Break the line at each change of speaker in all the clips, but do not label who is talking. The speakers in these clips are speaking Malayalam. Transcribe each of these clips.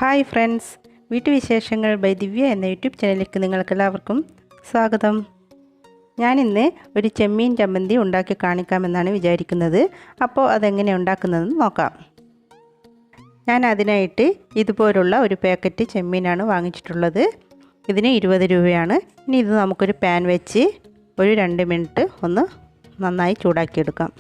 ഹായ് ഫ്രണ്ട്സ്, വീട്ടുവിശേഷങ്ങൾ ബൈ ദിവ്യ എന്ന യൂട്യൂബ് ചാനലിലേക്ക് നിങ്ങൾക്കെല്ലാവർക്കും സ്വാഗതം. ഞാനിന്ന് ഒരു ചെമ്മീൻ ചമ്മന്തി ഉണ്ടാക്കി കാണിക്കാമെന്നാണ് വിചാരിക്കുന്നത്. അപ്പോൾ അതെങ്ങനെ ഉണ്ടാക്കുന്നതെന്ന് നോക്കാം. ഞാൻ അതിനായിട്ട് ഇതുപോലുള്ള ഒരു പാക്കറ്റ് ചെമ്മീനാണ് വാങ്ങിച്ചിട്ടുള്ളത്. ഇതിന് 20 രൂപയാണ്. ഇനി ഇത് നമുക്കൊരു പാൻ വെച്ച് ഒരു 2 മിനിറ്റ് ഒന്ന് നന്നായി ചൂടാക്കിയെടുക്കാം.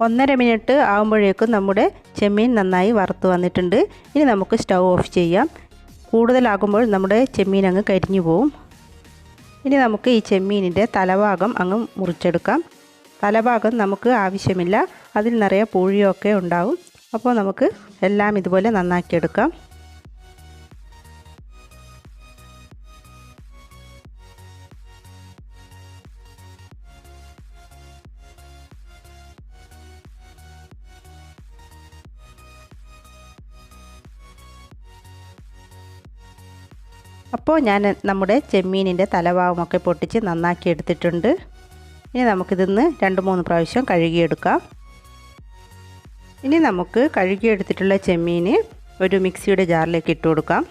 ഒന്നര മിനിറ്റ് ആകുമ്പോഴേക്കും നമ്മുടെ ചെമ്മീൻ നന്നായി വറുത്ത് വന്നിട്ടുണ്ട്. ഇനി നമുക്ക് സ്റ്റൗ ഓഫ് ചെയ്യാം. കൂടുതലാകുമ്പോൾ നമ്മുടെ ചെമ്മീൻ അങ്ങ് കരിഞ്ഞു പോവും. ഇനി നമുക്ക് ഈ ചെമ്മീനിൻ്റെ തലഭാഗം അങ്ങ് മുറിച്ചെടുക്കാം. തലഭാഗം നമുക്ക് ആവശ്യമില്ല, അതിൽ നിറയെ പൂഴിയൊക്കെ ഉണ്ടാവും. അപ്പോൾ നമുക്ക് എല്ലാം ഇതുപോലെ നന്നാക്കിയെടുക്കാം. അപ്പോൾ ഞാൻ നമ്മുടെ ചെമ്മീനിൻ്റെ തലഭാഗമൊക്കെ പൊട്ടിച്ച് നന്നാക്കി എടുത്തിട്ടുണ്ട്. ഇനി നമുക്കിതൊന്ന് 2-3 പ്രാവശ്യം കഴുകിയെടുക്കാം. ഇനി നമുക്ക് കഴുകിയെടുത്തിട്ടുള്ള ചെമ്മീൻ ഒരു മിക്സിയുടെ ജാറിലേക്ക് ഇട്ട് കൊടുക്കാം.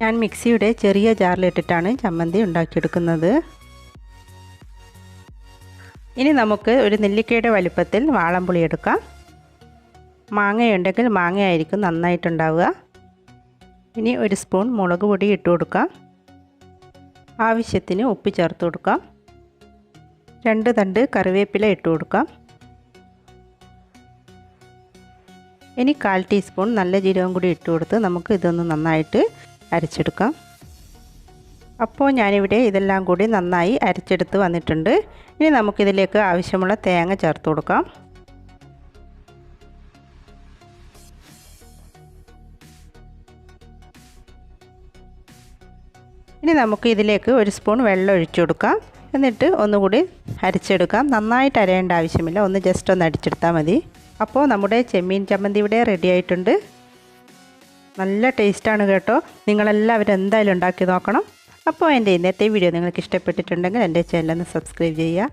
ഞാൻ മിക്സിയുടെ ചെറിയ ജാറിലിട്ടിട്ടാണ് ചമ്മന്തി ഉണ്ടാക്കിയെടുക്കുന്നത്. ഇനി നമുക്ക് ഒരു നെല്ലിക്കയുടെ വലുപ്പത്തിൽ വാളംപുളി എടുക്കാം. മാങ്ങയുണ്ടെങ്കിൽ മാങ്ങയായിരിക്കും നന്നായിട്ടുണ്ടാവുക. ഇനി ഒരു സ്പൂൺ മുളക് പൊടി ഇട്ട് കൊടുക്കാം. ആവശ്യത്തിന് ഉപ്പ് ചേർത്ത് കൊടുക്കാം. 2 തണ്ട് കറിവേപ്പില ഇട്ട് കൊടുക്കാം. ഇനി 1/4 ടീസ്പൂൺ നല്ല ജീരകം കൂടി ഇട്ട് കൊടുത്ത് നമുക്ക് ഇതൊന്ന് നന്നായിട്ട് അരച്ചെടുക്കാം. അപ്പോൾ ഞാനിവിടെ ഇതെല്ലാം കൂടി നന്നായി അരച്ചെടുത്ത് വന്നിട്ടുണ്ട്. ഇനി നമുക്കിതിലേക്ക് ആവശ്യമുള്ള തേങ്ങ ചേർത്ത് കൊടുക്കാം. ഇനി നമുക്ക് ഇതിലേക്ക് ഒരു സ്പൂൺ വെള്ളം ഒഴിച്ചു കൊടുക്കാം. എന്നിട്ട് ഒന്നുകൂടി അരച്ചെടുക്കാം. നന്നായിട്ട് അരയേണ്ട ആവശ്യമില്ല, ഒന്ന് ജസ്റ്റ് ഒന്ന് അടിച്ചെടുത്താൽ മതി. അപ്പോൾ നമ്മുടെ ചെമ്മീൻ ചമ്മന്തി ഇവിടെ റെഡി ആയിട്ടുണ്ട്. നല്ല ടേസ്റ്റാണ് കേട്ടോ. നിങ്ങളെല്ലാവരും എന്തായാലും ഉണ്ടാക്കി നോക്കണം. അപ്പോൾ എൻ്റെ ഇന്നത്തെ വീഡിയോ നിങ്ങൾക്ക് ഇഷ്ടപ്പെട്ടിട്ടുണ്ടെങ്കിൽ എൻ്റെ ചാനൽ ഒന്ന് സബ്സ്ക്രൈബ് ചെയ്യുക,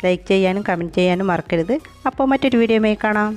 ലൈക്ക് ചെയ്യാനും കമൻറ്റ് ചെയ്യാനും മറക്കരുത്. അപ്പോൾ മറ്റൊരു വീഡിയോയുമായി കാണാം.